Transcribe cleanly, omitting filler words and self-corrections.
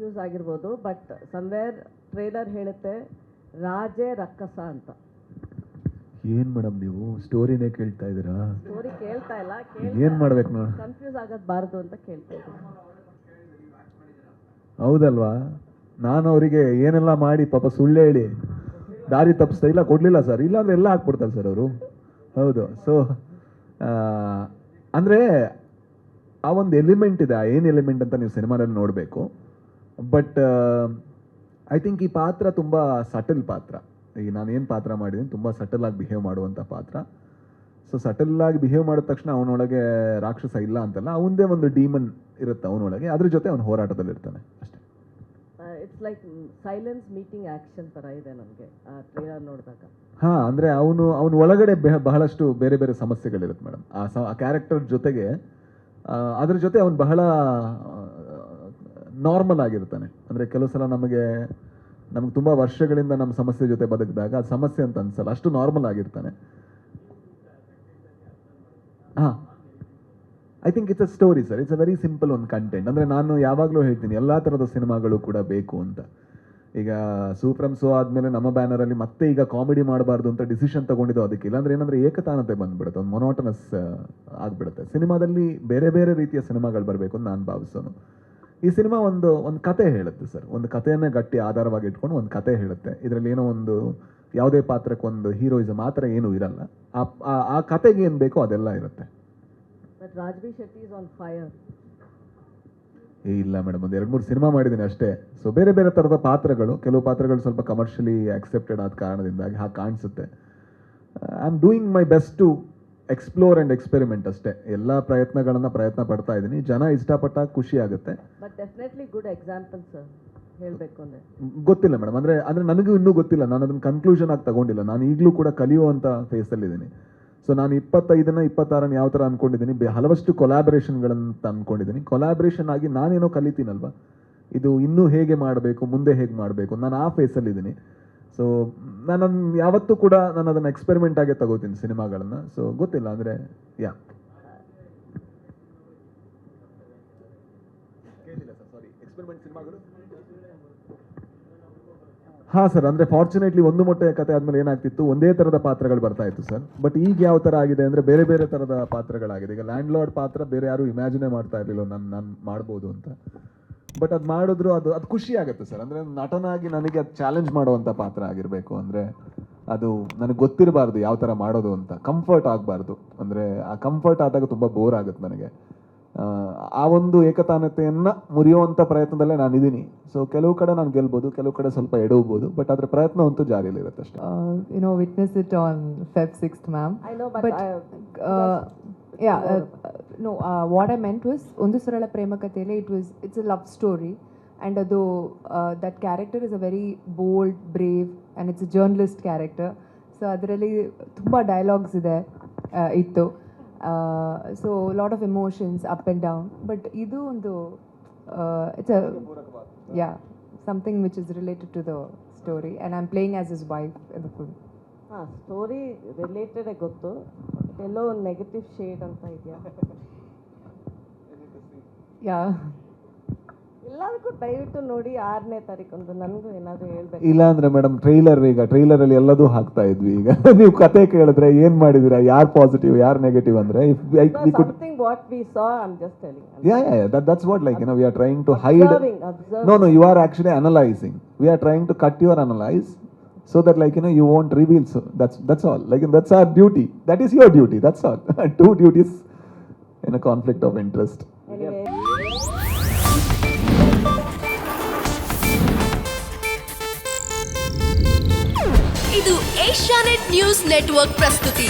Confuse ಆಗಿರ್ಬೋದು, but somewhere trailer ಹೇಳುತ್ತೆ ರಾಜೇ ರಕ್ಕಸ ಅಂತ. ಏನ್ ಮೇಡಮ್ ನೀವು ಸ್ಟೋರಿನೇ ಕೇಳ್ತಾ ಇದ್ದೀರಾ? ಸ್ಟೋರಿ ಕೇಳ್ತಾ ಇಲ್ಲ, ಏನ್ ಮಾಡ್ಬೇಕು ನಾನು? ಕನ್ಫ್ಯೂಸ್ ಆಗಬಾರ್ದು ಅಂತ ಕೇಳ್ತಾ ಇದ್ದೀನಿ. ಹೌದಲ್ವಾ? ನಾನು ಅವರಿಗೆ ಏನೆಲ್ಲ ಮಾಡಿ ಪಾಪ ಸುಳ್ಳು ಹೇಳಿ ದಾರಿ ತಪ್ಪಿಸ್ತಾ ಇಲ್ಲ, ಕೊಡ್ಲಿಲ್ಲ ಸರ್, ಇಲ್ಲಾಂದ್ರೆ ಎಲ್ಲ ಹಾಕ್ಬಿಡ್ತಾರೆ ಸರ್ ಅವರು. ಹೌದು. ಸೊ ಅಂದರೆ ಆ ಒಂದು ಎಲಿಮೆಂಟ್ ಇದೆ, ಆ ಏನು ಎಲಿಮೆಂಟ್ ಅಂತ ನೀವು ಸಿನಿಮಾದಲ್ಲಿ ನೋಡಬೇಕು. ಬಟ್ ಐ ಥಿಂಕ್ ಈ ಪಾತ್ರ ತುಂಬ ಸಟಲ್ ಪಾತ್ರ. ಈಗ ನಾನು ಏನು ಪಾತ್ರ ಮಾಡಿದ್ದೀನಿ, ತುಂಬ ಸಟಲಾಗಿ ಬಿಹೇವ್ ಮಾಡುವಂಥ ಪಾತ್ರ. ಸೊ ಸಟಲಾಗಿ ಬಿಹೇವ್ ಮಾಡಿದ ತಕ್ಷಣ ಅವನೊಳಗೆ ರಾಕ್ಷಸ ಇಲ್ಲ ಅಂತಲ್ಲ, ಅವನದೇ ಒಂದು ಡೀಮನ್ ಇರುತ್ತೆ ಅವನೊಳಗೆ, ಅದ್ರ ಜೊತೆ ಅವನು ಹೋರಾಟದಲ್ಲಿರ್ತಾನೆ ಅಷ್ಟೇ. It's like silence meeting action ಥರ ಇದೆ ನನಗೆ ಆ ಟ್ರೇಲರ್ ನೋಡಿದಾಗ. ಹಾಂ, ಅಂದರೆ ಅವನ ಒಳಗಡೆ ಬಹಳಷ್ಟು ಬೇರೆ ಬೇರೆ ಸಮಸ್ಯೆಗಳಿರುತ್ತೆ ಮೇಡಮ್. ಆ ಕ್ಯಾರೆಕ್ಟರ್ ಜೊತೆಗೆ ಅದ್ರ ಜೊತೆ ಅವನು ಬಹಳ ನಾರ್ಮಲ್ ಆಗಿರ್ತಾನೆ. ಅಂದರೆ ಕೆಲವು ಸಲ ನಮಗೆ ತುಂಬ ವರ್ಷಗಳಿಂದ ನಮ್ಮ ಸಮಸ್ಯೆ ಜೊತೆ ಬದುಕಿದಾಗ ಅದು ಸಮಸ್ಯೆ ಅಂತ ಅನ್ಸಲ್ಲ, ಅಷ್ಟು ನಾರ್ಮಲ್ ಆಗಿರ್ತಾನೆ. ಹಾಂ, I think it's a story sir, it's a very simple ಒಂದು ಕಂಟೆಂಟ್. ಅಂದರೆ ನಾನು ಯಾವಾಗಲೂ ಹೇಳ್ತೀನಿ ಎಲ್ಲ ಥರದ ಸಿನಿಮಾಗಳು ಕೂಡ ಬೇಕು ಅಂತ. ಈಗ ಸೂಪ್ರಮ್ ಸೋ ಆದಮೇಲೆ ನಮ್ಮ ಬ್ಯಾನರಲ್ಲಿ ಮತ್ತೆ ಈಗ ಕಾಮಿಡಿ ಮಾಡಬಾರ್ದು ಅಂತ ಡಿಸಿಷನ್ ತಗೊಂಡಿದ್ದು ಅದಕ್ಕೆ. ಇಲ್ಲಾಂದ್ರೆ ಏನಂದ್ರೆ ಏಕತಾನತೆ ಬಂದ್ಬಿಡುತ್ತೆ, ಒಂದು ಮೊನೋಟನಸ್ ಆಗಿಬಿಡುತ್ತೆ. ಸಿನಿಮಾದಲ್ಲಿ ಬೇರೆ ಬೇರೆ ರೀತಿಯ ಸಿನಿಮಾಗಳು ಬರಬೇಕು ಅಂತ ನಾನು ಭಾವಿಸೋನು. ಈ ಸಿನಿಮಾ ಒಂದು ಕತೆ ಹೇಳುತ್ತೆ ಸರ್, ಒಂದು ಕಥೆಯನ್ನೇ ಗಟ್ಟಿ ಆಧಾರವಾಗಿ ಇಟ್ಕೊಂಡು ಒಂದು ಕತೆ ಹೇಳುತ್ತೆ. ಇದರಲ್ಲಿ ಏನೋ ಒಂದು ಯಾವುದೇ ಪಾತ್ರಕ್ಕೊಂದು ಹೀರೋಯಿಸಮ್ ಆ ಥರ ಏನೂ ಇರಲ್ಲ. ಆ ಕತೆಗೆ ಏನು ಬೇಕೋ ಅದೆಲ್ಲ ಇರುತ್ತೆ. But Raj B Shetty is on fire. ಇಲ್ಲ ಮೇಡಮ್, ಒಂದು 2-3 ಸಿನಿಮಾ ಮಾಡಿದ್ದೀನಿ ಅಷ್ಟೇ. ಸೊ ಬೇರೆ ಬೇರೆ ಥರದ ಪಾತ್ರಗಳು, ಕೆಲವು ಪಾತ್ರಗಳು ಸ್ವಲ್ಪ ಕಮರ್ಷಿಯಲಿ ಆಕ್ಸೆಪ್ಟೆಡ್ ಆದ ಕಾರಣದಿಂದಾಗಿ ಹಾಗೆ ಕಾಣಿಸುತ್ತೆ. I am doing my best to explore and experiment ಅಷ್ಟೇ. ಎಲ್ಲ ಪ್ರಯತ್ನ ಪಡ್ತಾ ಇದ್ದೀನಿ. ಜನ ಇಷ್ಟಪಟ್ಟಾಗ ಖುಷಿ ಆಗುತ್ತೆ. But definitely good example sir, ಹೇಳಬೇಕು ಅಂದರೆ. ಗೊತ್ತಿಲ್ಲ ಮೇಡಮ್, ಅಂದರೆ ನನಗೂ ಇನ್ನೂ ಗೊತ್ತಿಲ್ಲ, ನಾನು ಅದನ್ನು ಕನ್ಕ್ಲೂಷನ್ ಆಗಿ ತಗೊಂಡಿಲ್ಲ. ನಾನು ಈಗಲೂ ಕೂಡ ಕಲಿಯುವಂಥ ಫೇಸಲ್ಲಿದ್ದೀನಿ. ಸೊ ನಾನು 25ನ 26ನ ಯಾವ ಥರ ಅಂದ್ಕೊಂಡಿದ್ದೀನಿ, ಹಲವಷ್ಟು ಕೊಲಾಬ್ರೇಷನ್ಗಳಂತ ಅಂದ್ಕೊಂಡಿದ್ದೀನಿ. ಕೊಲಾಬ್ರೇಷನ್ ಆಗಿ ನಾನೇನೋ ಕಲಿತೀನಲ್ವ, ಇದು ಇನ್ನೂ ಹೇಗೆ ಮಾಡಬೇಕು, ಮುಂದೆ ಹೇಗೆ ಮಾಡಬೇಕು, ನಾನು ಆ ಫೇಸಲ್ಲಿದ್ದೀನಿ. ಸೊ ನಾನು ಯಾವತ್ತೂ ಕೂಡ ನಾನು ಅದನ್ನು ಎಕ್ಸ್ಪೆರಿಮೆಂಟ್ ಆಗೇ ತಗೋತೀನಿ ಸಿನಿಮಾಗಳನ್ನು. ಸೊ ಗೊತ್ತಿಲ್ಲ ಅಂದರೆ ಹಾಂ ಸರ್, ಅಂದರೆ ಫಾರ್ಚುನೇಟ್ಲಿ ಒಂದು ಮೊಟ್ಟೆ ಕತೆ ಆದಮೇಲೆ ಏನಾಗ್ತಿತ್ತು, ಒಂದೇ ಥರದ ಪಾತ್ರಗಳು ಬರ್ತಾ ಇತ್ತು ಸರ್. ಬಟ್ ಈಗ ಯಾವ ಥರ ಆಗಿದೆ ಅಂದರೆ ಬೇರೆ ಬೇರೆ ಥರದ ಪಾತ್ರಗಳಾಗಿದೆ. ಈಗ ಲ್ಯಾಂಡ್ ಲಾರ್ಡ್ ಪಾತ್ರ ಬೇರೆ ಯಾರು ಇಮ್ಯಾಜಿನೇ ಮಾಡ್ತಾ ಇರಲಿಲ್ಲ ನಾನು ಮಾಡ್ಬೋದು ಅಂತ. ಬಟ್ ಅದು ಮಾಡಿದ್ರು ಅದು ಖುಷಿ ಆಗುತ್ತೆ ಸರ್. ಅಂದರೆ ನಟನಾಗಿ ನನಗೆ ಅದು ಚಾಲೆಂಜ್ ಮಾಡುವಂಥ ಪಾತ್ರ ಆಗಿರಬೇಕು. ಅಂದರೆ ಅದು ನನಗೆ ಗೊತ್ತಿರಬಾರ್ದು ಯಾವ ಥರ ಮಾಡೋದು ಅಂತ, ಕಂಫರ್ಟ್ ಆಗಬಾರ್ದು. ಅಂದರೆ ಆ ಕಂಫರ್ಟ್ ಆದಾಗ ತುಂಬ ಬೋರ್ ಆಗುತ್ತೆ ನನಗೆ. ಆ ಒಂದು ಏಕತಾನತೆಯನ್ನು ಮುರಿಯುವಂಥ ಪ್ರಯತ್ನದಲ್ಲೇ ನಾನಿದ್ದೀನಿ. ಸೊ ಕೆಲವು ಕಡೆ ನಾನು ಗೆಲ್ಬೋದು, ಕೆಲವು ಕಡೆ ಸ್ವಲ್ಪ ಎಡವಬಹುದು, ಬಟ್ ಅದರ ಪ್ರಯತ್ನ ಅಂತೂ ಜಾರಿಯಲ್ಲಿ ಇರುತ್ತೆ ಅಷ್ಟೇ. Witness it on Feb 6th, ma'am. I know, but what I meant was Ondu Sarala Prema Kathele, it's a love story, and that character is a very bold, brave, and it's a journalist character. So adralli tumba dialogues ide ittu. So a lot of emotions up and down, but idu ondu it's something which is related to the story, and I'm playing as his wife in the film. Story related ಗೊತ್ತು, ಎಲ್ಲೋ ಒಂದು negative shade ಅಂತ ಇದೆಯಾ? ಎಲ್ಲದಕ್ಕೂ ದಯವಿಟ್ಟು ನೋಡಿ 6ನೇ ತಾರೀಕು ನನಗೂ ಏನಾದರೂ ಹೇಳ್ಬೇಕು. ಇಲ್ಲ ಅಂದ್ರೆ ಮೇಡಮ್ ಟ್ರೈಲರಲ್ಲಿ ಎಲ್ಲದೂ ಹಾಕ್ತಾ ಇದ್ವಿ. ಈಗ ನೀವು ಕತೆ ಕೇಳಿದ್ರೆ ಏನ್ ಮಾಡಿದಿರಾ, ಯಾರು ಪಾಸಿಟಿವ್ ಯಾರು ನೆಗೆಟಿವ್ ಅಂದ್ರೆ something what we saw, I'm just telling. That's what, like, we are trying to hide. No, you are actually analyzing. We are trying to cut your analyze so that, like, you won't reveal. So that's all. Like, that's our duty. That is your duty. That's all. Two duties in a conflict of interest. Anyway. ಇದು Asianet news network ಪ್ರಸ್ತುತಿ.